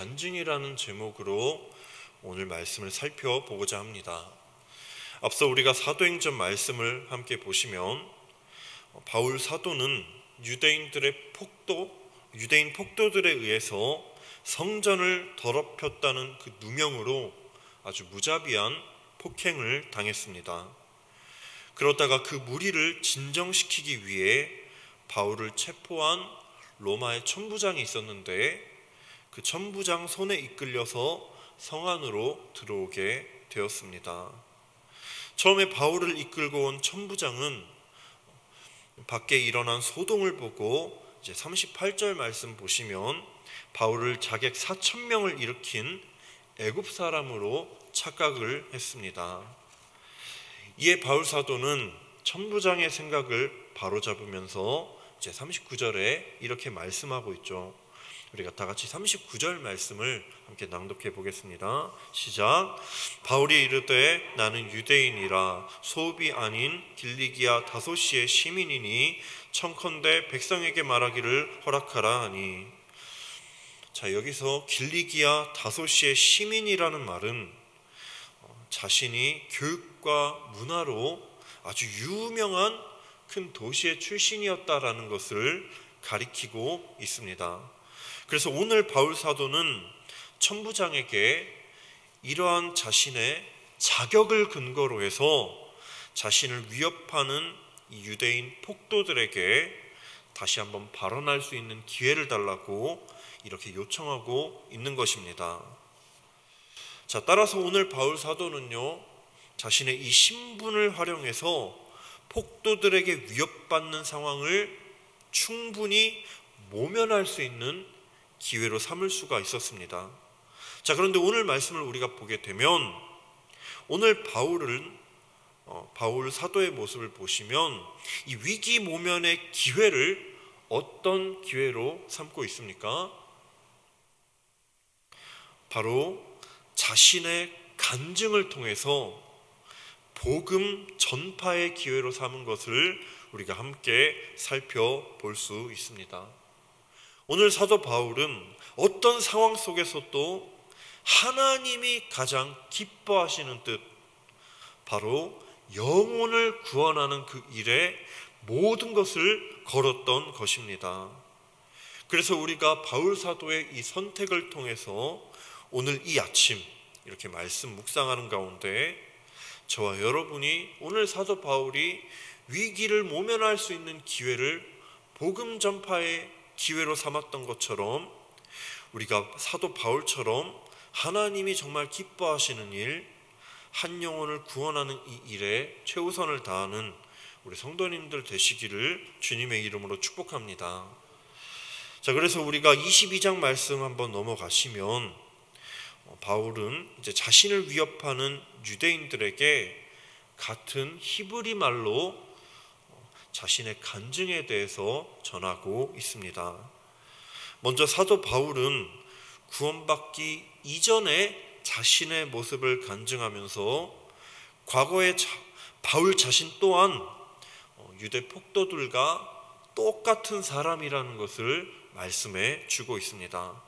간증이라는 제목으로 오늘 말씀을 살펴보고자 합니다. 앞서 우리가 사도행전 말씀을 함께 보시면 바울 사도는 유대인 폭도들에 의해서 성전을 더럽혔다는 그 누명으로 아주 무자비한 폭행을 당했습니다. 그러다가 그 무리를 진정시키기 위해 바울을 체포한 로마의 천부장이 있었는데 그 천부장 손에 이끌려서 성 안으로 들어오게 되었습니다. 처음에 바울을 이끌고 온 천부장은 밖에 일어난 소동을 보고 이제 38절 말씀 보시면 바울을 자객 4,000명을 일으킨 애굽 사람으로 착각을 했습니다. 이에 바울 사도는 천부장의 생각을 바로잡으면서 이제 39절에 이렇게 말씀하고 있죠. 우리가 다 같이 39절 말씀을 함께 낭독해 보겠습니다. 시작. 바울이 이르되 나는 유대인이라 소읍이 아닌 길리기아 다소시의 시민이니 청컨대 백성에게 말하기를 허락하라 하니. 자, 여기서 길리기아 다소시의 시민이라는 말은 자신이 교육과 문화로 아주 유명한 큰 도시의 출신이었다라는 것을 가리키고 있습니다. 그래서 오늘 바울 사도는 천부장에게 이러한 자신의 자격을 근거로 해서 자신을 위협하는 이 유대인 폭도들에게 다시 한번 발언할 수 있는 기회를 달라고 이렇게 요청하고 있는 것입니다. 자, 따라서 오늘 바울 사도는요, 자신의 이 신분을 활용해서 폭도들에게 위협받는 상황을 충분히 모면할 수 있는 기회로 삼을 수가 있었습니다. 자, 그런데 오늘 말씀을 우리가 보게 되면 오늘 바울 사도의 모습을 보시면 이 위기 모면의 기회를 어떤 기회로 삼고 있습니까? 바로 자신의 간증을 통해서 복음 전파의 기회로 삼은 것을 우리가 함께 살펴볼 수 있습니다. 오늘 사도 바울은 어떤 상황 속에서도 하나님이 가장 기뻐하시는 뜻, 바로 영혼을 구원하는 그 일에 모든 것을 걸었던 것입니다. 그래서 우리가 바울 사도의 이 선택을 통해서 오늘 이 아침 이렇게 말씀 묵상하는 가운데 저와 여러분이 오늘 사도 바울이 위기를 모면할 수 있는 기회를 복음 전파의 기회로 삼았던 것처럼 우리가 사도 바울처럼 하나님이 정말 기뻐하시는 일, 한 영혼을 구원하는 이 일에 최우선을 다하는 우리 성도님들 되시기를 주님의 이름으로 축복합니다. 자, 그래서 우리가 22장 말씀 한번 넘어가시면 바울은 이제 자신을 위협하는 유대인들에게 같은 히브리 말로 자신의 간증에 대해서 전하고 있습니다. 먼저 사도 바울은 구원받기 이전에 자신의 모습을 간증하면서 과거에 바울 자신 또한 유대 폭도들과 똑같은 사람이라는 것을 말씀해 주고 있습니다.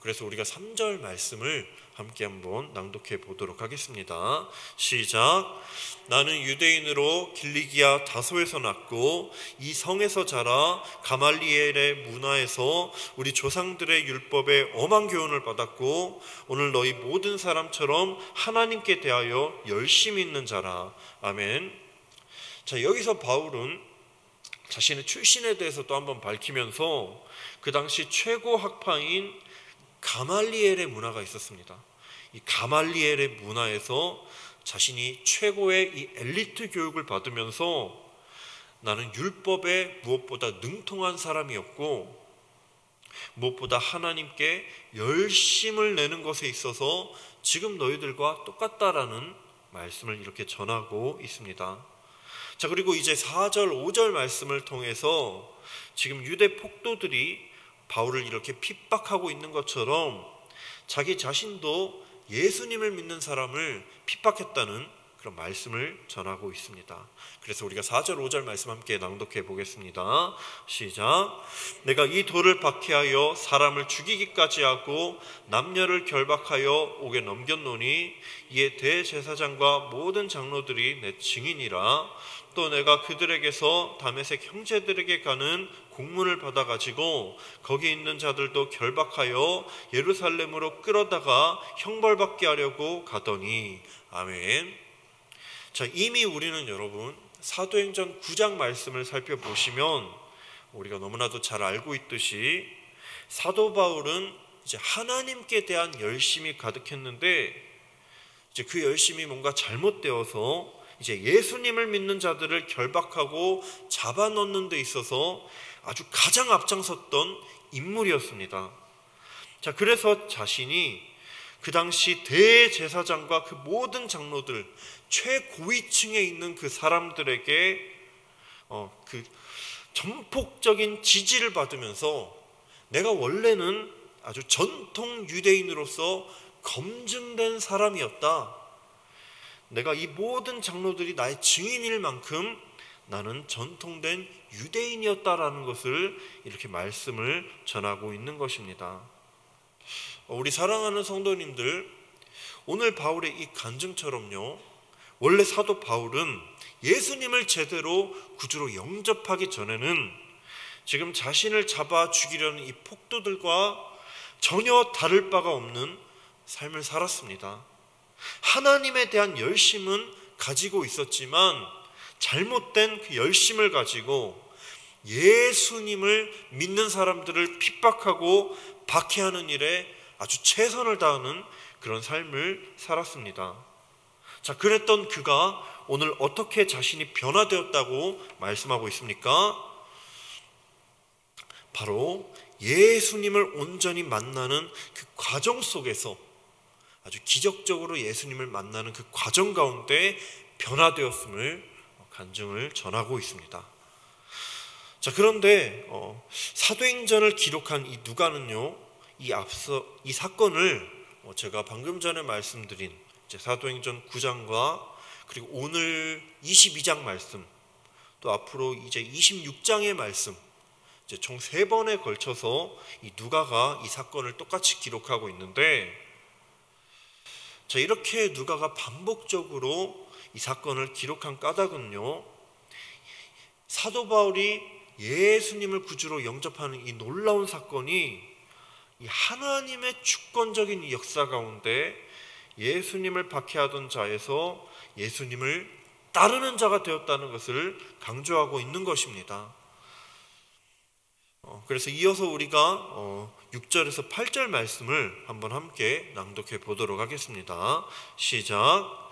그래서 우리가 3절 말씀을 함께 한번 낭독해 보도록 하겠습니다. 시작. 나는 유대인으로 길리기아 다소에서 났고 이 성에서 자라 가말리엘의 문화에서 우리 조상들의 율법에 엄한 교훈을 받았고 오늘 너희 모든 사람처럼 하나님께 대하여 열심히 있는 자라. 아멘. 자, 여기서 바울은 자신의 출신에 대해서 또 한번 밝히면서 그 당시 최고 학파인 가말리엘의 문화가 있었습니다. 이 가말리엘의 문화에서 자신이 최고의 이 엘리트 교육을 받으면서 나는 율법에 무엇보다 능통한 사람이었고 무엇보다 하나님께 열심을 내는 것에 있어서 지금 너희들과 똑같다라는 말씀을 이렇게 전하고 있습니다. 자, 그리고 이제 4절, 5절 말씀을 통해서 지금 유대 폭도들이 바울을 이렇게 핍박하고 있는 것처럼 자기 자신도 예수님을 믿는 사람을 핍박했다는 그런 말씀을 전하고 있습니다. 그래서 우리가 4절 5절 말씀 함께 낭독해 보겠습니다. 시작. 내가 이 돌을 박해하여 사람을 죽이기까지 하고 남녀를 결박하여 옥에 넘겼노니 이에 대제사장과 모든 장로들이 내 증인이라. 또 내가 그들에게서 다메섹 형제들에게 가는 공문을 받아가지고 거기 있는 자들도 결박하여 예루살렘으로 끌어다가 형벌받게 하려고 가더니. 아멘. 자, 이미 우리는 여러분 사도행전 9장 말씀을 살펴보시면 우리가 너무나도 잘 알고 있듯이 사도 바울은 이제 하나님께 대한 열심이 가득했는데 이제 그 열심이 뭔가 잘못되어서 이제 예수님을 믿는 자들을 결박하고 잡아넣는 데 있어서 아주 가장 앞장섰던 인물이었습니다. 자, 그래서 자신이 그 당시 대제사장과 그 모든 장로들, 최고위층에 있는 그 사람들에게 그 전폭적인 지지를 받으면서 내가 원래는 아주 전통 유대인으로서 검증된 사람이었다. 내가 이 모든 장로들이 나의 증인일 만큼 나는 전통된 유대인이었다라는 것을 이렇게 말씀을 전하고 있는 것입니다. 우리 사랑하는 성도님들, 오늘 바울의 이 간증처럼요, 원래 사도 바울은 예수님을 제대로 구주로 영접하기 전에는 지금 자신을 잡아 죽이려는 이 폭도들과 전혀 다를 바가 없는 삶을 살았습니다. 하나님에 대한 열심은 가지고 있었지만 잘못된 그 열심을 가지고 예수님을 믿는 사람들을 핍박하고 박해하는 일에 아주 최선을 다하는 그런 삶을 살았습니다. 자, 그랬던 그가 오늘 어떻게 자신이 변화되었다고 말씀하고 있습니까? 바로 예수님을 온전히 만나는 그 과정 속에서 아주 기적적으로 예수님을 만나는 그 과정 가운데 변화되었음을 간증을 전하고 있습니다. 자, 그런데 사도행전을 기록한 이 누가는요, 이 사건을 제가 방금 전에 말씀드린 이제 사도행전 9장과 그리고 오늘 22장 말씀, 또 앞으로 이제 26장의 말씀, 이제 총 3번에 걸쳐서 이 누가가 이 사건을 똑같이 기록하고 있는데, 자, 이렇게 누가가 반복적으로 이 사건을 기록한 까닭은요, 사도 바울이 예수님을 구주로 영접하는 이 놀라운 사건이 이 하나님의 주권적인 이 역사 가운데 예수님을 박해하던 자에서 예수님을 따르는 자가 되었다는 것을 강조하고 있는 것입니다. 그래서 이어서 우리가 6절에서 8절 말씀을 한번 함께 낭독해 보도록 하겠습니다. 시작.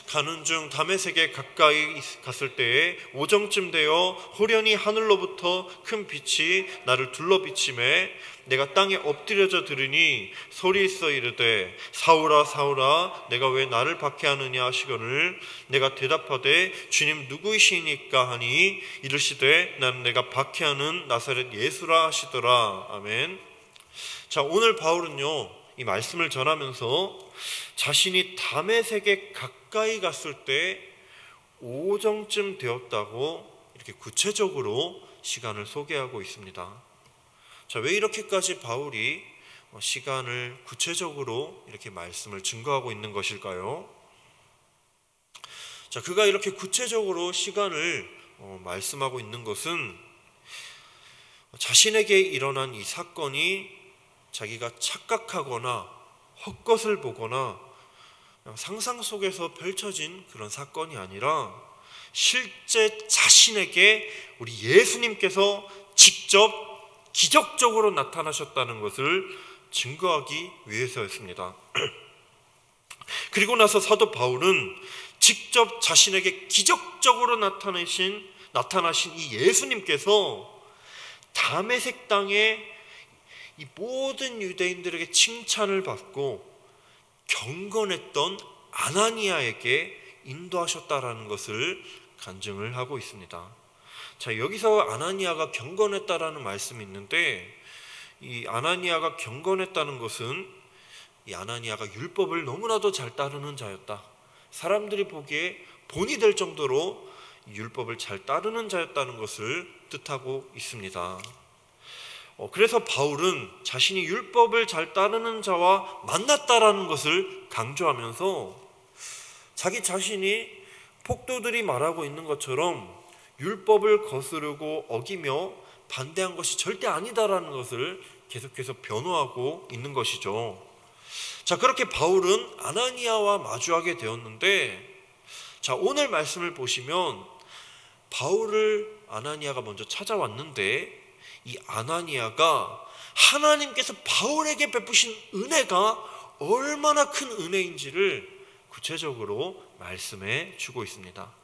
가는 중 다메섹에 가까이 갔을 때에 오정쯤 되어 호련히 하늘로부터 큰 빛이 나를 둘러 비치매 내가 땅에 엎드려져 들으니 소리 있어 이르되 사울아 사울아 내가 왜 나를 박해하느냐 하시거늘 내가 대답하되 주님 누구이시니까 하니 이르시되 나는 내가 박해하는 나사렛 예수라 하시더라. 아멘. 자, 오늘 바울은요 이 말씀을 전하면서 자신이 다메섹에 가까이 갔을 때 오정쯤 되었다고 이렇게 구체적으로 시간을 소개하고 있습니다. 자, 왜 이렇게까지 바울이 시간을 구체적으로 이렇게 말씀을 증거하고 있는 것일까요? 자, 그가 이렇게 구체적으로 시간을 말씀하고 있는 것은 자신에게 일어난 이 사건이 자기가 착각하거나 헛것을 보거나 상상 속에서 펼쳐진 그런 사건이 아니라 실제 자신에게 우리 예수님께서 직접 기적적으로 나타나셨다는 것을 증거하기 위해서였습니다. 그리고 나서 사도 바울은 직접 자신에게 기적적으로 나타나신 이 예수님께서 다메섹 땅에 이 모든 유대인들에게 칭찬을 받고 경건했던 아나니아에게 인도하셨다라는 것을 간증을 하고 있습니다. 자, 여기서 아나니아가 경건했다라는 말씀이 있는데 이 아나니아가 경건했다는 것은 이 아나니아가 율법을 너무나도 잘 따르는 자였다. 사람들이 보기에 본이 될 정도로 율법을 잘 따르는 자였다는 것을 뜻하고 있습니다. 그래서 바울은 자신이 율법을 잘 따르는 자와 만났다라는 것을 강조하면서 자기 자신이 폭도들이 말하고 있는 것처럼 율법을 거스르고 어기며 반대한 것이 절대 아니다라는 것을 계속해서 변호하고 있는 것이죠. 자, 그렇게 바울은 아나니아와 마주하게 되었는데, 자, 오늘 말씀을 보시면 바울을 아나니아가 먼저 찾아왔는데 이 아나니아가 하나님께서 바울에게 베푸신 은혜가 얼마나 큰 은혜인지를 구체적으로 말씀해 주고 있습니다.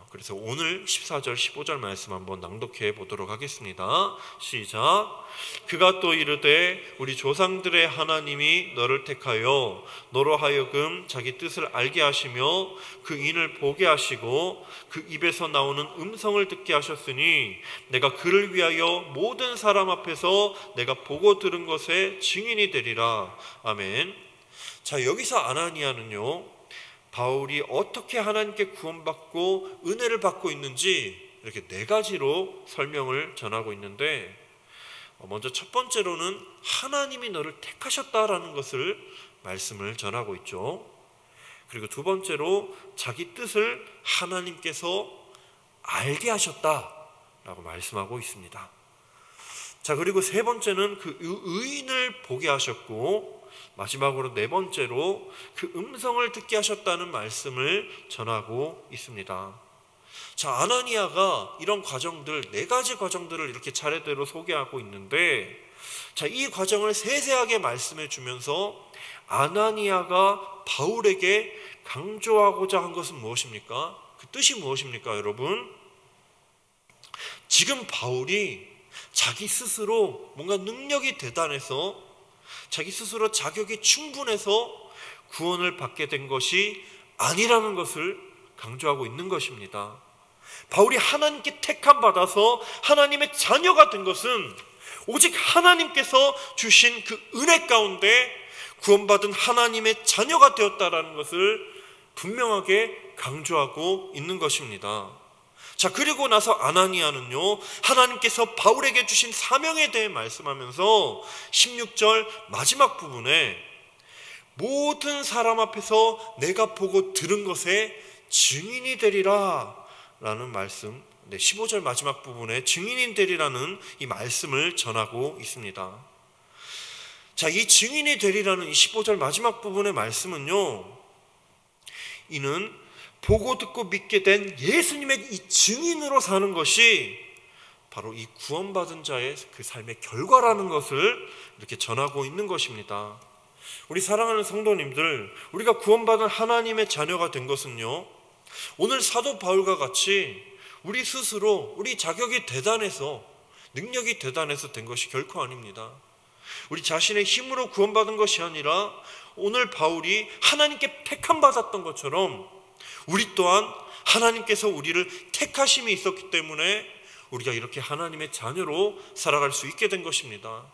그래서 오늘 14절 15절 말씀 한번 낭독해 보도록 하겠습니다. 시작. 그가 또 이르되 우리 조상들의 하나님이 너를 택하여 너로 하여금 자기 뜻을 알게 하시며 그 인을 보게 하시고 그 입에서 나오는 음성을 듣게 하셨으니 내가 그를 위하여 모든 사람 앞에서 내가 보고 들은 것에 증인이 되리라. 아멘. 자, 여기서 아나니아는요, 바울이 어떻게 하나님께 구원받고 은혜를 받고 있는지 이렇게 네 가지로 설명을 전하고 있는데, 먼저 첫 번째로는 하나님이 너를 택하셨다라는 것을 말씀을 전하고 있죠. 그리고 두 번째로 자기 뜻을 하나님께서 알게 하셨다라고 말씀하고 있습니다. 자, 그리고 세 번째는 그 의인을 보게 하셨고, 마지막으로 네 번째로 그 음성을 듣게 하셨다는 말씀을 전하고 있습니다. 자, 아나니아가 이런 과정들, 네 가지 과정들을 이렇게 차례대로 소개하고 있는데, 자, 이 과정을 세세하게 말씀해 주면서 아나니아가 바울에게 강조하고자 한 것은 무엇입니까? 그 뜻이 무엇입니까, 여러분? 지금 바울이 자기 스스로 뭔가 능력이 대단해서, 자기 스스로 자격이 충분해서 구원을 받게 된 것이 아니라는 것을 강조하고 있는 것입니다. 바울이 하나님께 택함 받아서 하나님의 자녀가 된 것은 오직 하나님께서 주신 그 은혜 가운데 구원받은 하나님의 자녀가 되었다라는 것을 분명하게 강조하고 있는 것입니다. 자, 그리고 나서 아나니아는요, 하나님께서 바울에게 주신 사명에 대해 말씀하면서 16절 마지막 부분에 모든 사람 앞에서 내가 보고 들은 것에 증인이 되리라 라는 말씀, 15절 마지막 부분에 증인이 되리라는 이 말씀을 전하고 있습니다. 자, 이 증인이 되리라는 이 15절 마지막 부분의 말씀은요, 이는 보고 듣고 믿게 된 예수님의 이 증인으로 사는 것이 바로 이 구원받은 자의 그 삶의 결과라는 것을 이렇게 전하고 있는 것입니다. 우리 사랑하는 성도님들, 우리가 구원받은 하나님의 자녀가 된 것은요, 오늘 사도 바울과 같이 우리 스스로 우리 자격이 대단해서, 능력이 대단해서 된 것이 결코 아닙니다. 우리 자신의 힘으로 구원받은 것이 아니라 오늘 바울이 하나님께 택함 받았던 것처럼 우리 또한 하나님께서 우리를 택하심이 있었기 때문에 우리가 이렇게 하나님의 자녀로 살아갈 수 있게 된 것입니다.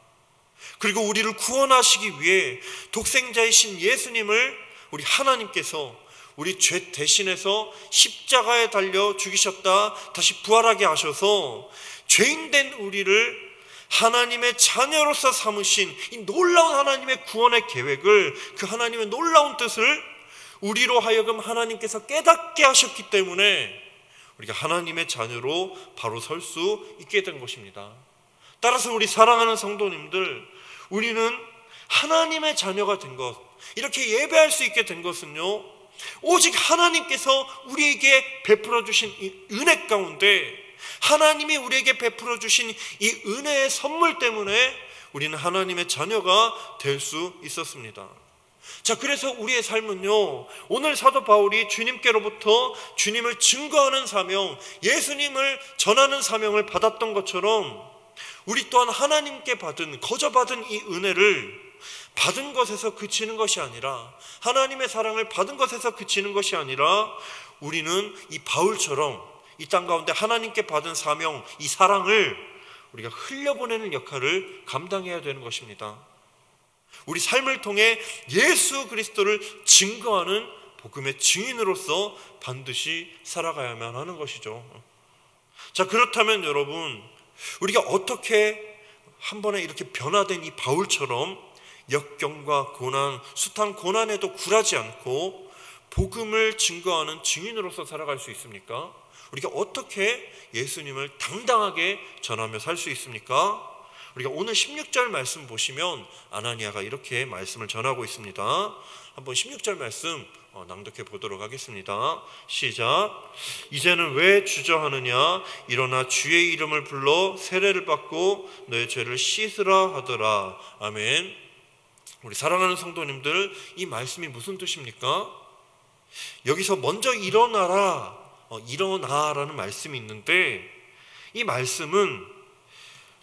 그리고 우리를 구원하시기 위해 독생자이신 예수님을 우리 하나님께서 우리 죄 대신해서 십자가에 달려 죽이셨다 다시 부활하게 하셔서 죄인된 우리를 하나님의 자녀로서 삼으신 이 놀라운 하나님의 구원의 계획을, 그 하나님의 놀라운 뜻을 우리로 하여금 하나님께서 깨닫게 하셨기 때문에 우리가 하나님의 자녀로 바로 설 수 있게 된 것입니다. 따라서 우리 사랑하는 성도님들, 우리는 하나님의 자녀가 된 것, 이렇게 예배할 수 있게 된 것은요, 오직 하나님께서 우리에게 베풀어 주신 이 은혜 가운데, 하나님이 우리에게 베풀어 주신 이 은혜의 선물 때문에 우리는 하나님의 자녀가 될 수 있었습니다. 자, 그래서 우리의 삶은요, 오늘 사도 바울이 주님께로부터 주님을 증거하는 사명, 예수님을 전하는 사명을 받았던 것처럼 우리 또한 하나님께 거저 받은 이 은혜를 받은 것에서 그치는 것이 아니라, 하나님의 사랑을 받은 것에서 그치는 것이 아니라, 우리는 이 바울처럼 이 땅 가운데 하나님께 받은 사명, 이 사랑을 우리가 흘려보내는 역할을 감당해야 되는 것입니다. 우리 삶을 통해 예수 그리스도를 증거하는 복음의 증인으로서 반드시 살아가야만 하는 것이죠. 자, 그렇다면 여러분, 우리가 어떻게 한 번에 이렇게 변화된 이 바울처럼 역경과 고난, 숱한 고난에도 굴하지 않고 복음을 증거하는 증인으로서 살아갈 수 있습니까? 우리가 어떻게 예수님을 당당하게 전하며 살 수 있습니까? 우리가 오늘 16절 말씀 보시면 아나니아가 이렇게 말씀을 전하고 있습니다. 한번 16절 말씀 낭독해 보도록 하겠습니다. 시작. 이제는 왜 주저하느냐? 일어나 주의 이름을 불러 세례를 받고 너의 죄를 씻으라 하더라. 아멘. 우리 사랑하는 성도님들, 이 말씀이 무슨 뜻입니까? 여기서 먼저 일어나라는 말씀이 있는데, 이 말씀은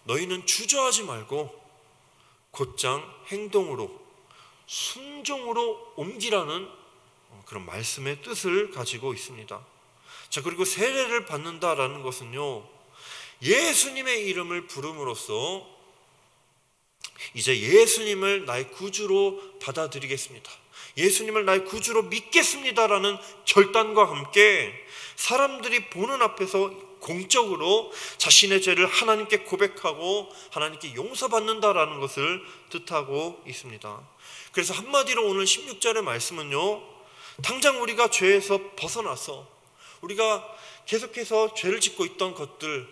너희는 주저하지 말고 곧장 행동으로 순종으로 옮기라는 그런 말씀의 뜻을 가지고 있습니다. 자, 그리고 세례를 받는다라는 것은요, 예수님의 이름을 부름으로써 이제 예수님을 나의 구주로 받아들이겠습니다, 예수님을 나의 구주로 믿겠습니다라는 결단과 함께 사람들이 보는 앞에서 공적으로 자신의 죄를 하나님께 고백하고 하나님께 용서받는다라는 것을 뜻하고 있습니다. 그래서 한마디로 오늘 16절의 말씀은요, 당장 우리가 죄에서 벗어나서 우리가 계속해서 죄를 짓고 있던 것들,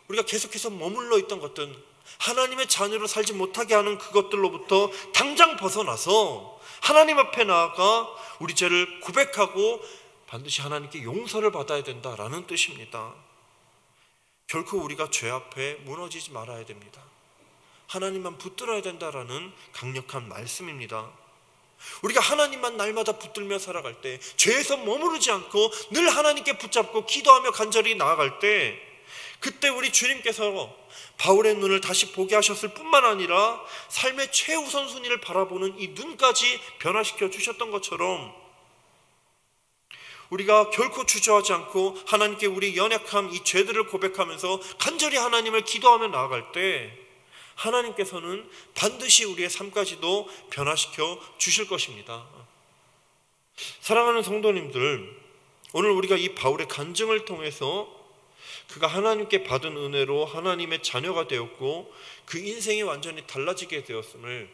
우리가 계속해서 머물러 있던 것들, 하나님의 자녀로 살지 못하게 하는 그것들로부터 당장 벗어나서 하나님 앞에 나아가 우리 죄를 고백하고 반드시 하나님께 용서를 받아야 된다라는 뜻입니다. 결코 우리가 죄 앞에 무너지지 말아야 됩니다. 하나님만 붙들어야 된다라는 강력한 말씀입니다. 우리가 하나님만 날마다 붙들며 살아갈 때, 죄에서 머무르지 않고 늘 하나님께 붙잡고 기도하며 간절히 나아갈 때, 그때 우리 주님께서 바울의 눈을 다시 보게 하셨을 뿐만 아니라 삶의 최우선순위를 바라보는 이 눈까지 변화시켜 주셨던 것처럼, 우리가 결코 주저하지 않고 하나님께 우리 연약함, 이 죄들을 고백하면서 간절히 하나님을 기도하며 나아갈 때 하나님께서는 반드시 우리의 삶까지도 변화시켜 주실 것입니다. 사랑하는 성도님들, 오늘 우리가 이 바울의 간증을 통해서 그가 하나님께 받은 은혜로 하나님의 자녀가 되었고 그 인생이 완전히 달라지게 되었음을,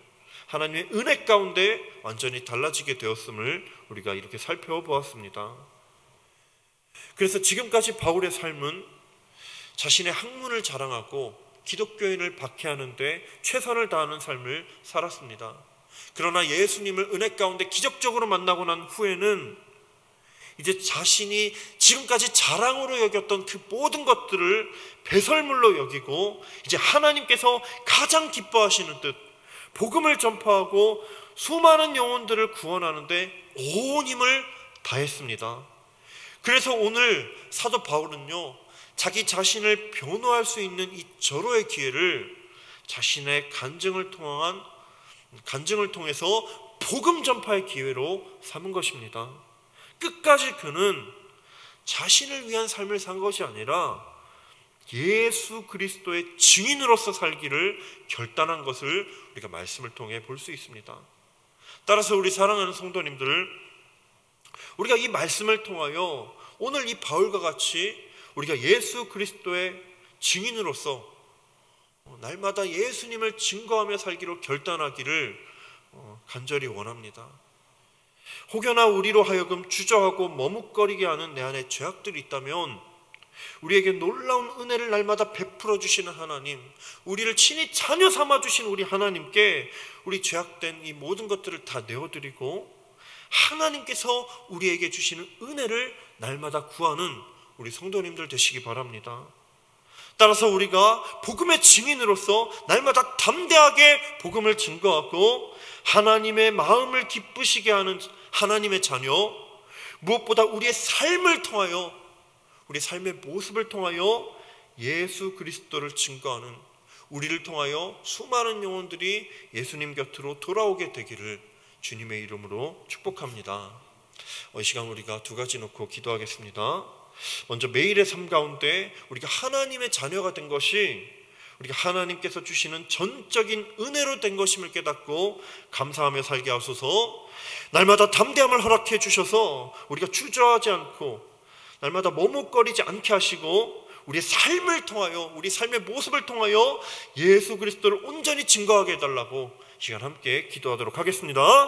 하나님의 은혜 가운데 완전히 달라지게 되었음을 우리가 이렇게 살펴보았습니다. 그래서 지금까지 바울의 삶은 자신의 학문을 자랑하고 기독교인을 박해하는데 최선을 다하는 삶을 살았습니다. 그러나 예수님을 은혜 가운데 기적적으로 만나고 난 후에는 이제 자신이 지금까지 자랑으로 여겼던 그 모든 것들을 배설물로 여기고 이제 하나님께서 가장 기뻐하시는 뜻, 복음을 전파하고 수많은 영혼들을 구원하는데 온 힘을 다했습니다. 그래서 오늘 사도 바울은요, 자기 자신을 변호할 수 있는 이 절호의 기회를 자신의 간증을 통해서 복음 전파의 기회로 삼은 것입니다. 끝까지 그는 자신을 위한 삶을 산 것이 아니라 예수 그리스도의 증인으로서 살기를 결단한 것을 우리가 말씀을 통해 볼 수 있습니다. 따라서 우리 사랑하는 성도님들, 우리가 이 말씀을 통하여 오늘 이 바울과 같이 우리가 예수 그리스도의 증인으로서 날마다 예수님을 증거하며 살기로 결단하기를 간절히 원합니다. 혹여나 우리로 하여금 주저하고 머뭇거리게 하는 내 안에 죄악들이 있다면 우리에게 놀라운 은혜를 날마다 베풀어 주시는 하나님, 우리를 친히 자녀 삼아 주신 우리 하나님께 우리 죄악된 이 모든 것들을 다 내어드리고 하나님께서 우리에게 주시는 은혜를 날마다 구하는 우리 성도님들 되시기 바랍니다. 따라서 우리가 복음의 증인으로서 날마다 담대하게 복음을 증거하고 하나님의 마음을 기쁘시게 하는 하나님의 자녀, 무엇보다 우리의 삶을 통하여, 우리 삶의 모습을 통하여 예수 그리스도를 증거하는, 우리를 통하여 수많은 영혼들이 예수님 곁으로 돌아오게 되기를 주님의 이름으로 축복합니다. 이 시간 우리가 두 가지 놓고 기도하겠습니다. 먼저 매일의 삶 가운데 우리가 하나님의 자녀가 된 것이 우리가 하나님께서 주시는 전적인 은혜로 된 것임을 깨닫고 감사하며 살게 하소서. 날마다 담대함을 허락해 주셔서 우리가 주저하지 않고 날마다 머뭇거리지 않게 하시고 우리의 삶을 통하여, 우리 삶의 모습을 통하여 예수 그리스도를 온전히 증거하게 해달라고 시간 함께 기도하도록 하겠습니다.